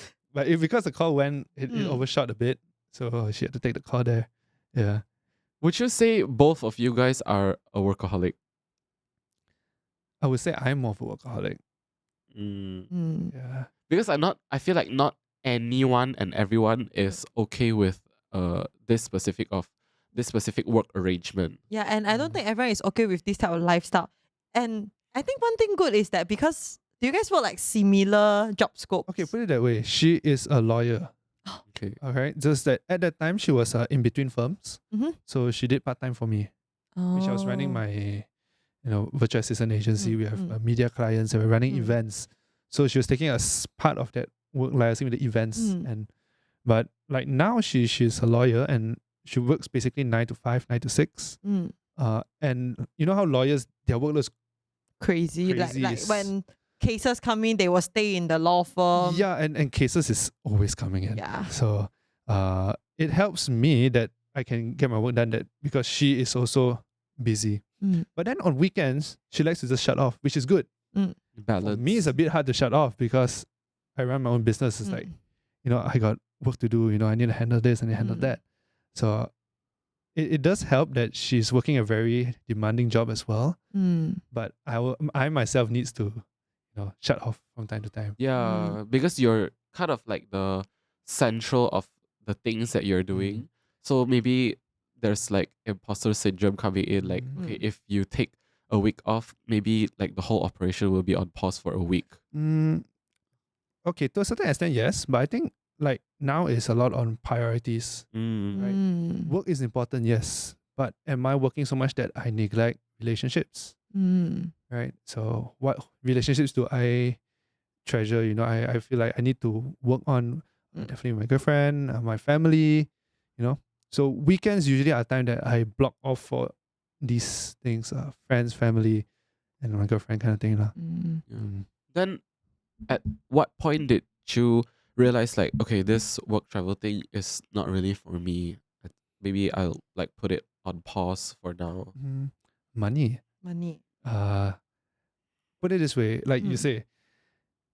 because the call went, it overshot a bit, so she had to take the call there. Yeah.
Would you say both of you guys are a workaholic?
I would say I'm more of a workaholic. Yeah.
Because I feel like not anyone and everyone is okay with this specific work arrangement.
Yeah, and I don't think everyone is okay with this type of lifestyle. And I think one thing good is that because do you guys work like similar job scopes?
Okay, put it that way. She is a lawyer.
Okay.
All right. Just that at that time she was in between firms, so she did part time for me, which I was running my, virtual assistant agency. We have media clients and we're running events. So she was taking part of that work liaising with the events but like now she's a lawyer and she works basically 9 to 5, 9 to 6. And you know how lawyers their workload is
crazy. Like
Crazy.
when cases come in, they will stay in the law firm.
yeah, and cases is always coming in.
Yeah.
So it helps me that I can get my work done that because she is also busy. But then on weekends, she likes to just shut off, which is good. For
Balance.
me, it's a bit hard to shut off because I run my own business. It's like, I got work to do, I need to handle this and handle that. So it does help that she's working a very demanding job as well. But I myself needs to, shut off from time to time.
Yeah, because you're kind of like the central of the things that you're doing. So maybe there's like imposter syndrome coming in. Like, okay, if you take a week off, maybe like the whole operation will be on pause for a week.
Okay, to a certain extent, yes. But I think like now is a lot on priorities. Right? Work is important, yes. But am I working so much that I neglect relationships? Right? So what relationships do I treasure? I feel like I need to work on definitely my girlfriend, my family, So weekends usually are time that I block off for these things, friends, family, and my girlfriend kind of thing.
Then at what point did you realize like, okay, this work travel thing is not really for me? Maybe I'll like put it on pause for now.
Money. Put it this way, like you say,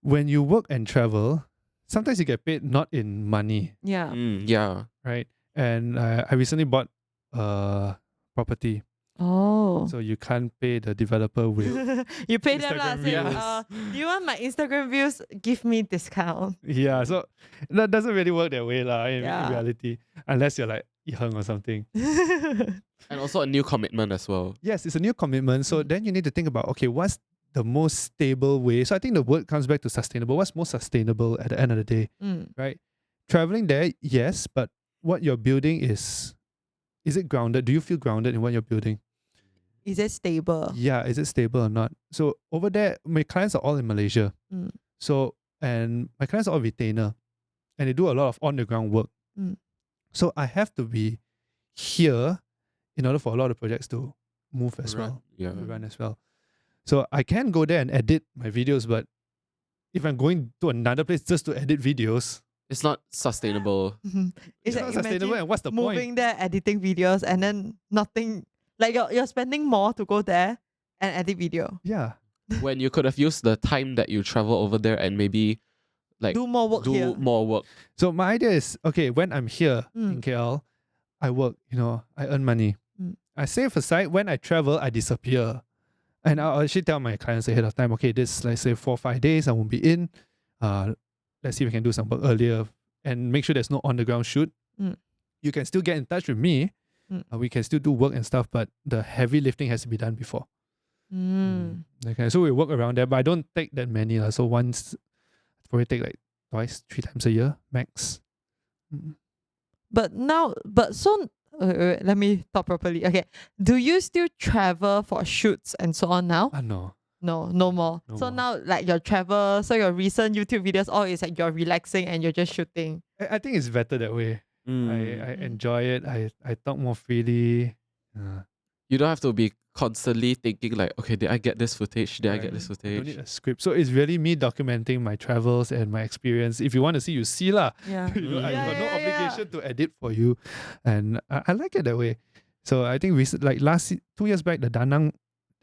when you work and travel, sometimes you get paid not in money,
Yeah.
Yeah.
right? And I recently bought a property,
Oh.
so you can't pay the developer with.
You pay them lah.
Instagram
Say,
views.
do you want my Instagram views? Give me discount.
Yeah, so that doesn't really work that way lah in
Yeah.
reality, unless you're like Yiheng or something.
And also a new commitment as well.
Yes, it's a new commitment. So then you need to think about, okay, what's the most stable way? So I think the word comes back to sustainable. What's most sustainable at the end of the day, right? Traveling there, yes, but what you're building is it grounded? Do you feel grounded in what you're building?
Is it stable?
Yeah, is it stable or not? So over there, my clients are all in Malaysia. So, and my clients are all retainer and they do a lot of on the ground work. So I have to be here in order for a lot of projects to move as well,
Yeah.
to run as well. So I can go there and edit my videos, but if I'm going to another place just to edit videos,
It's not sustainable.
it's
like
not sustainable.
imagine
And what's the
moving
point?
there, editing videos, and then nothing. Like you're spending more to go there and edit video.
Yeah.
when you could have used the time that you travel over there and maybe like
Do more work
do
here.
more work.
So my idea is, okay, when I'm here
Mm.
in KL, I work, I earn money.
Mm.
I save aside. When I travel, I disappear. And I'll actually tell my clients ahead of time, okay, this, let's say 4 or 5 days, I won't be in. Let's see if we can do some work earlier and make sure there's no on-the-ground shoot.
Mm.
You can still get in touch with me.
Mm.
We can still do work and stuff, but the heavy lifting has to be done before.
Mm.
Okay, so we work around that, but I don't take that many. So once, probably take like twice, 3 times a year, max.
But so wait, let me talk properly. Okay, do you still travel for shoots and so on now?
No.
No more.
No
So
more.
now like your travel, so your recent YouTube videos, all is like you're relaxing and you're just shooting.
I think it's better that way. I
Mm.
enjoy it. I talk more freely.
You don't have to be constantly thinking like, okay, did I get this footage? Did I get
Right.
this
I don't need
footage?
a script. So it's really me documenting my travels and my experience. If you want to see, you see lah.
Yeah.
I've got
Yeah,
no
yeah, yeah.
obligation to edit for you, and I like it that way. So I think like 2 years back, the Danang,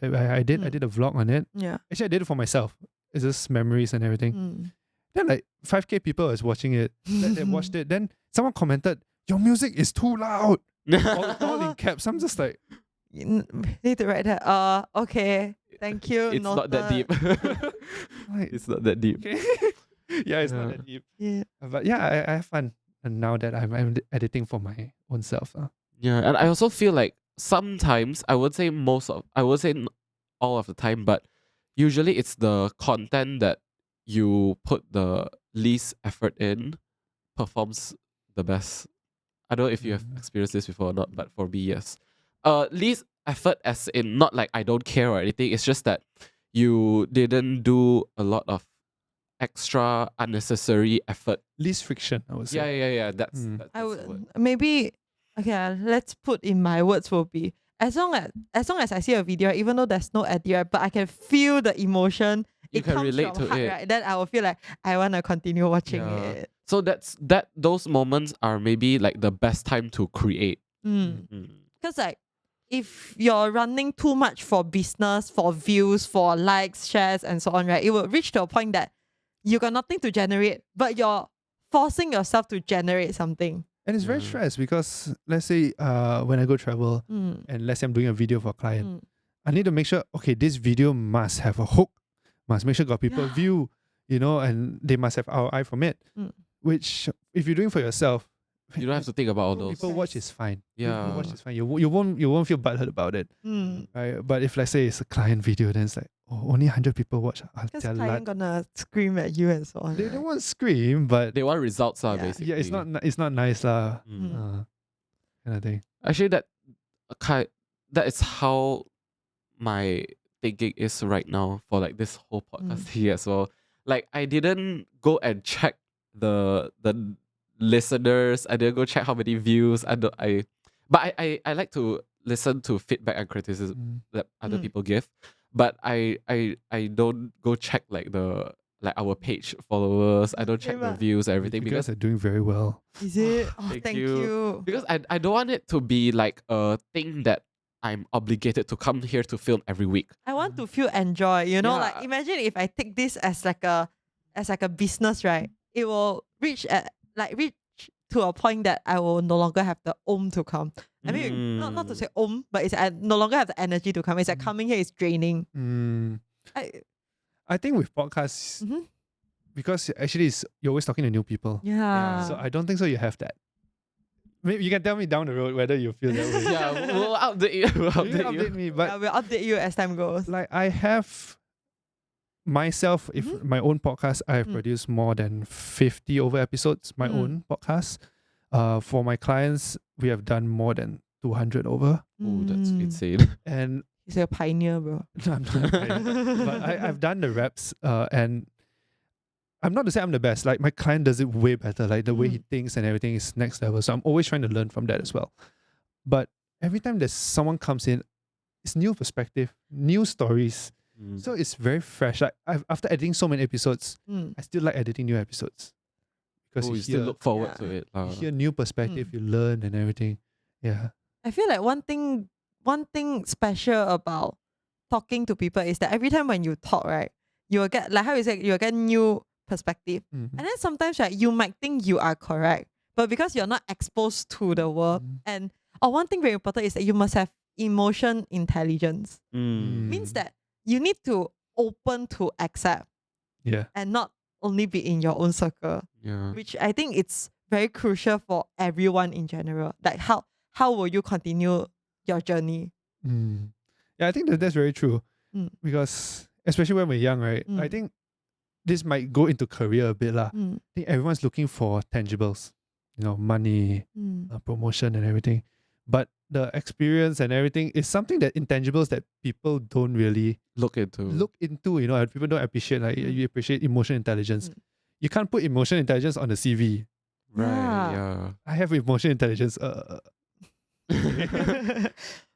I did a vlog on it.
Yeah.
Actually, I did it for myself. It's just memories and everything.
Mm.
Then like 5K people was watching it. They watched it. Then someone commented, "Your music is too loud." all in caps. I'm just like,
You need to write that. Okay. Thank you.
It's not that
noted.
deep.
like
It's not that deep.
okay. Yeah, it's not
Yeah.
that deep.
Yeah.
But yeah, I have fun. And now that I'm editing for my own self.
Yeah, and I also feel like sometimes I would say all of the time, but usually it's the content that you put the least effort in performs the best. I don't know if you have experienced this before or not, but for me, yes. Least effort as in not like I don't care or anything. It's just that you didn't do a lot of extra unnecessary effort.
Least friction, I would say.
Yeah. That's
I
the word.
would maybe let's put in my words will be as long as I see a video, even though there's no edit, right, but I can feel the emotion.
You
It
can
comes
relate
from
to
heart,
it.
right? Then I will feel like I wanna continue watching
Yeah.
it.
So those moments are maybe like the best time to create.
Because like if you're running too much for business, for views, for likes, shares, and so on, right, it will reach to a point that you got nothing to generate, but you're forcing yourself to generate something.
And it's very
Yeah.
stressed because let's say when I go travel
Mm.
and let's say I'm doing a video for a client,
Mm.
I need to make sure, okay, this video must have a hook, must make sure got people
Yeah.
view, and they must have ROI from it.
Mm.
Which if you're doing for yourself,
You don't have to think about all those.
people watch is fine.
Yeah.
People watch is fine. You won't feel butthurt about it.
Mm.
Right? But if let's say it's a client video, then it's like, oh, only 100 people watch.
Because
Jialat.
client gonna scream at you and so on.
They
right?
don't want to scream, but
They want results,
Yeah.
basically.
yeah, it's not nice lah.
Mm.
Kind of thing.
Actually, that is how my thinking is right now for like this whole podcast here as well. Like I didn't go and check the listeners. I didn't go check how many views. But I like to listen to feedback and criticism that other
Mm.
people give. But I don't go check like our page followers. I don't check
Same
the
ah.
views and everything
You
because
guys are doing very well.
Is it? Oh,
Thank
thank
you.
you.
because I don't want it to be like a thing that I'm obligated to come here to film every week.
I want to feel enjoy. Like
Yeah.
imagine if I take this as like a business, right? It will reach to a point that I will no longer have the to come. I mean, not to say but it's I no longer have the energy to come. It's like coming here is draining.
I think with podcasts,
Mhm.
because actually you're always talking to new people.
Yeah.
So I don't think so you have that. Maybe you can tell me down the road whether you feel that way.
Yeah, we'll update you. We'll
You can
update you.
update me, but
Yeah, we'll update you as time goes.
like I have myself, if my own podcast, I have produced more than 50 over episodes, my own podcast. For my clients, we have done more than 200 over.
Oh, that's
Mm.
insane.
And
He's a pioneer, bro.
no, I'm not but I've done the reps, and I'm not to say I'm the best. Like my client does it way better. Like the way he thinks and everything is next level. So I'm always trying to learn from that as well. But every time there's someone comes in, it's new perspective, new stories. So it's very fresh. Like after editing so many episodes, I still like editing new episodes because
you
you
still
hear,
look forward
Yeah.
to it.
you hear new perspective, you learn and everything. Yeah.
I feel like one thing special about talking to people is that every time when you talk, right, you will get, like how you say, you will get new perspective.
Mhm.
And then sometimes, right, you might think you are correct, but because you're not exposed to the world, and one thing very important is that you must have emotion intelligence. Means that you need to open to accept
Yeah.
and not only be in your own circle,
Yeah.
which I think it's very crucial for everyone in general. Like how will you continue your journey?
Yeah, I think that's very true.
Mm.
Because especially when we're young, right? I
Mm.
think this might go into career a bit lah.
Mm.
I think everyone's looking for tangibles, money,
Mm.
promotion and everything. But the experience and everything is something that intangibles that people don't really
Look into.
look into. People don't appreciate. Like
Mm.
you appreciate emotional intelligence.
Mm.
You can't put emotional intelligence on the CV.
Right.
Yeah.
Yeah.
I have emotional intelligence.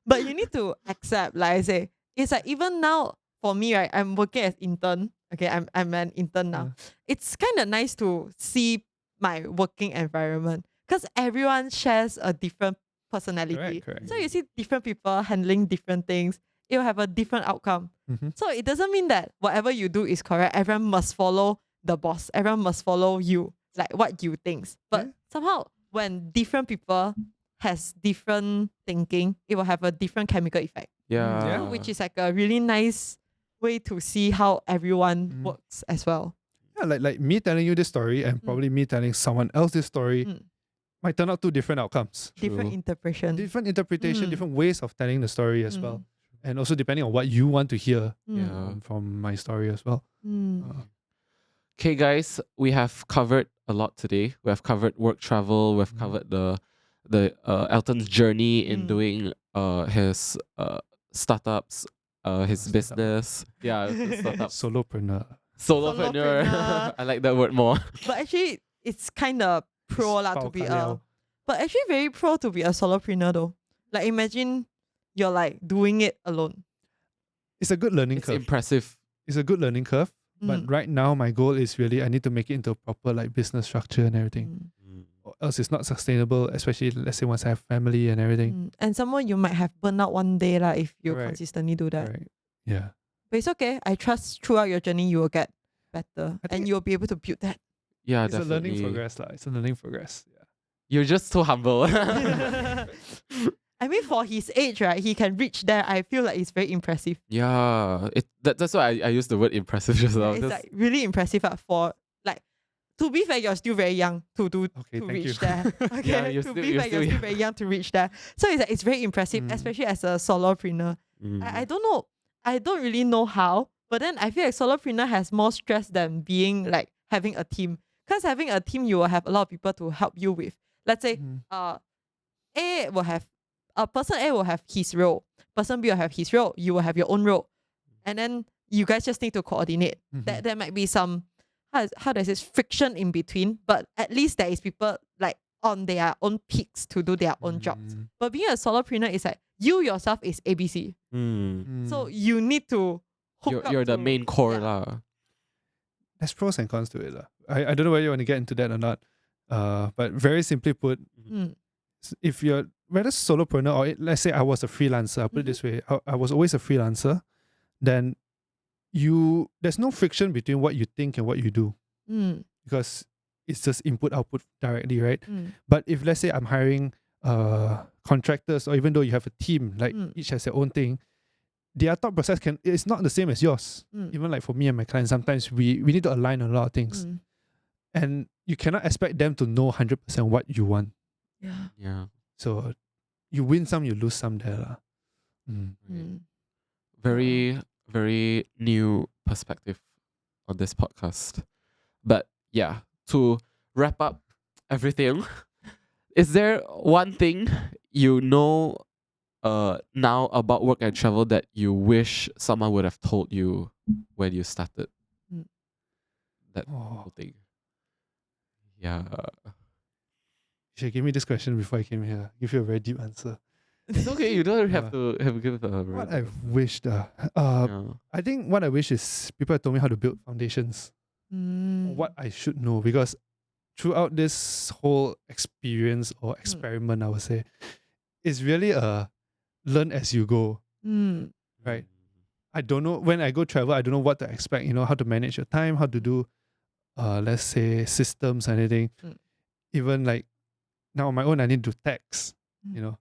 But you need to accept, like I say, it's like even now for me, right? I'm working as intern. Okay, I'm an intern now. It's kind of nice to see my working environment because everyone shares a different personality.
Correct.
So you see different people handling different things. It will have a different outcome.
Mhm.
So it doesn't mean that whatever you do is correct. Everyone must follow the boss. Everyone must follow you, like what you think. But
Yeah.
somehow when different people has different thinking, it will have a different chemical effect.
Yeah.
So which is like a really nice way to see how everyone works as well.
Yeah, like me telling you this story and probably me telling someone else this story might turn out two different outcomes.
Different
True.
interpretation.
Different interpretation, different ways of telling the story as well.
Mm.
And also depending on what you want to hear
Yeah.
from my story as well.
Okay, guys, we have covered a lot today. We have covered work travel. We've covered the Elton's journey in doing his startups, his
Startup.
business. Yeah, startup.
Solopreneur.
Solopreneur.
Solopreneur.
I like that word more.
But actually it's kind of pro lah to be but actually very pro to be a solopreneur though. Like imagine you're like doing it alone.
It's a good learning
It's
curve.
impressive.
It's a good learning curve. But right now my goal is really I need to make it into a proper like business structure and everything. Or else it's not sustainable, especially let's say once I have family and everything.
And someone you might have burnout one day lah if you
Correct.
consistently do that.
Right. Yeah.
But it's okay. I trust throughout your journey you will get better
I think
and you'll be able to build that.
Yeah,
It's
definitely.
a learning progress lah. It's a learning progress. Yeah.
You're just too humble.
I mean, for his age, right, he can reach there. I feel like it's very impressive.
Yeah, that's why I use the word impressive just now.
It's like really impressive for like. To be fair, you're still very young to
Okay,
to
thank
reach
you.
there. Okay,
Yeah, you're
to
still-
be
you're
fair,
still
you're still
young.
very young to reach there. So it's very impressive, especially as a solopreneur. I don't know. I don't really know how, but then I feel like solopreneur has more stress than being like having a team. Because having a team, you will have a lot of people to help you with. Let's say, A will have person A will have his role, person B will have his role. You will have your own role, and then you guys just need to coordinate. There might be some how does this friction in between, but at least there is people like on their own peaks to do their own jobs. But being a solopreneur is like you yourself is ABC. So you need to hook up
You're the
to-
main core
yeah.
lah.
There's pros and cons to it lah. I don't know whether you want to get into that or not. But very simply put, if you're whether solopreneur or let's say I was a freelancer, I'll put it this way, I was always a freelancer, then there's no friction between what you think and what you do because it's just input output directly, right? But if let's say I'm hiring contractors or even though you have a team, like each has their own thing, their thought process it's not the same as yours. Even like for me and my clients, sometimes we need to align on a lot of things. And you cannot expect them to know 100% what you want.
Yeah.
So you win some, you lose some there lah.
Very, very new perspective on this podcast. But yeah, to wrap up everything, is there one thing you know now about work and travel that you wish someone would have told you when you started that whole thing? Yeah.
You should give me this question before I came here. Give you a very deep answer.
It's okay, you don't have to give a
What
very-
I've wished,
Yeah.
I think what I wish is people have told me how to build foundations. What I should know, because throughout this whole experience or experiment, I would say, it's really a learn as you go, right? I don't know when I go travel. I don't know what to expect. You know, how to manage your time, how to do, let's say systems and anything.
Mm.
Even like now on my own, I need to tax. You know,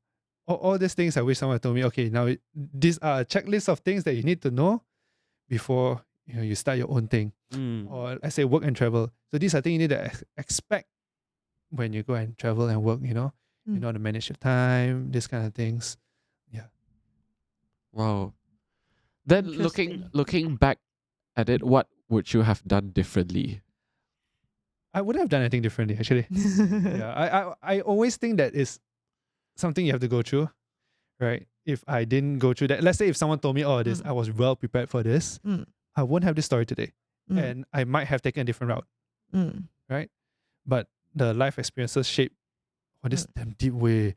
all these things. I wish someone told me. Okay, now these are a checklist of things that you need to know before you start your own thing. Or I say work and travel. So these are things you need to expect when you go and travel and work. You know how to manage your time. These kind of things. Yeah.
Wow. Then
Interesting.
looking back at it, what would you have done differently?
I wouldn't have done anything differently actually. Yeah, I always think that is something you have to go through, right? If I didn't go through that, let's say if someone told me, "Oh, this I was well prepared for this," I wouldn't have this story today, and I might have taken a different route, right? But the life experiences shape this damn deep way.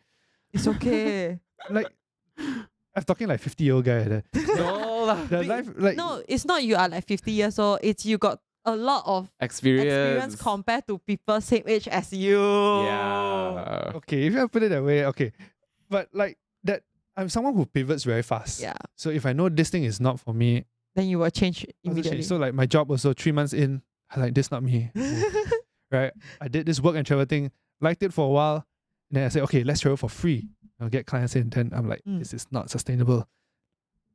It's okay.
Like I'm talking like 50-year-old guy.
No lah.
The life like
No, it's not you are like 50 years old. It's you got a lot of experience compared to people same age as you.
Yeah.
okay, if you put it that way, okay, but like that, I'm someone who pivots very fast.
Yeah.
So if I know this thing is not for me,
Then you will change
I'll just
immediately.
change. So like my job also 3 months in, I like this not me. Right? I did this work and travel thing, liked it for a while, and then I said, okay, let's travel for free. I'll get clients in. Then I'm like, this is not sustainable.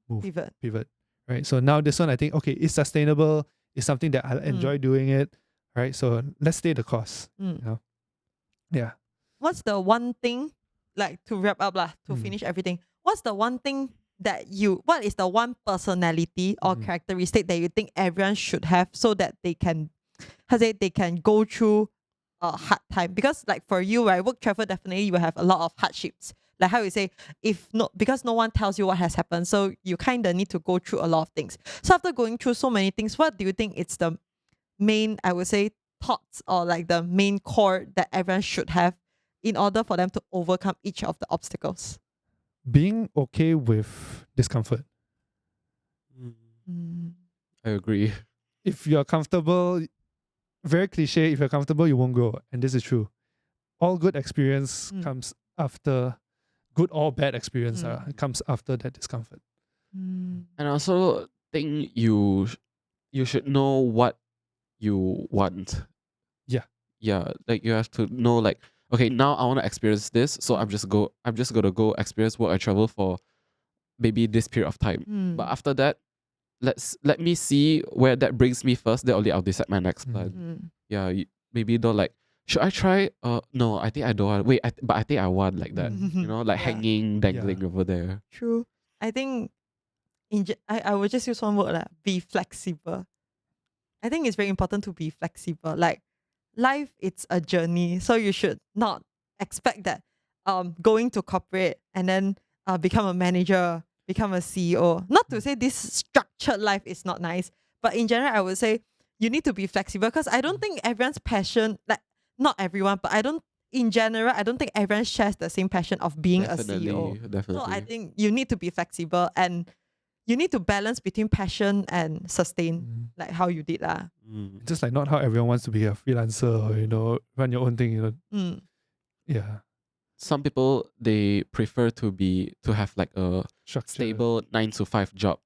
Move. Pivot. Right? So now this one I think, okay, it's sustainable. It's something that I enjoy doing it. Right? So let's stay the course. You know? Yeah.
What's the one thing, like to wrap up lah, to finish everything, what's the one thing what is the one personality or characteristic that you think everyone should have so that they can, they can go through a hard time? Because like for you, right, work travel definitely you will have a lot of hardships. Like how you say, because no one tells you what has happened, so you kind of need to go through a lot of things. So after going through so many things, what do you think it's the main, I would say, thoughts or like the main core that everyone should have in order for them to overcome each of the obstacles?
Being okay with discomfort.
I agree.
If you're comfortable, very cliche, if you're comfortable, you won't grow. And this is true. All good experience comes after, good or bad experience it comes after that discomfort.
And I also think you should know what you want. Yeah, like you have to know like, okay, now I want to experience this, so I'm just gonna go experience work and travel for maybe this period of time. But after that, let me see where that brings me first. Then only I'll decide my next plan. Yeah, maybe don't like, should I try? No, I think I don't want. Wait, but I think I want like that. You know, like hanging, dangling over there.
True. I think I would just use one word lah. Be flexible. I think it's very important to be flexible. Like life, it's a journey, so you should not expect that going to corporate and then become a manager, become a CEO. Not to say this structured life is not nice, but in general, I would say you need to be flexible because I don't think everyone's passion, like not everyone, but in general, I don't think everyone shares the same passion of being a CEO.
Definitely.
So I think you need to be flexible and you need to balance between passion and sustain, like how you did lah.
Just like not how everyone wants to be a freelancer or run your own thing. Yeah.
Some people, they prefer to have like a
Structure.
stable 9 to 5 job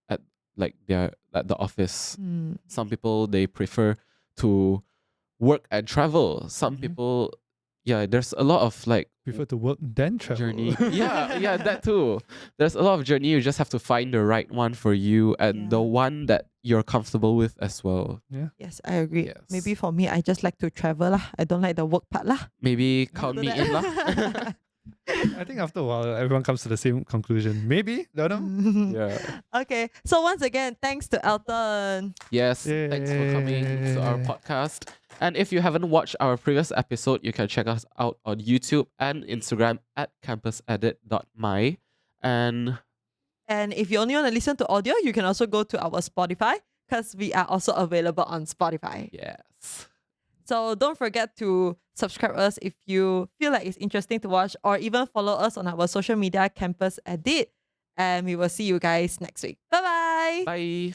at like at the office. Some people, they prefer to work and travel. Some people, there's a lot of like
Prefer to work then travel.
journey. yeah, that too. There's a lot of journey. You just have to find the right one for you and the one that you're comfortable with as well.
Yeah.
Yes, I agree.
Yes.
Maybe for me, I just like to travel lah. I don't like the work part lah.
Maybe count me in lah.
I think after a while, everyone comes to the same conclusion. Maybe. Don't know.
Yeah.
Okay. So once again, thanks to Elton.
Yes. Thanks for coming to our podcast. And if you haven't watched our previous episode, you can check us out on YouTube and Instagram at campusedit.my. And
if you only want to listen to audio, you can also go to our Spotify because we are also available on Spotify.
yes.
So don't forget to subscribe us if you feel like it's interesting to watch, or even follow us on our social media, Campus Edit. And we will see you guys next week. Bye-bye.
Bye.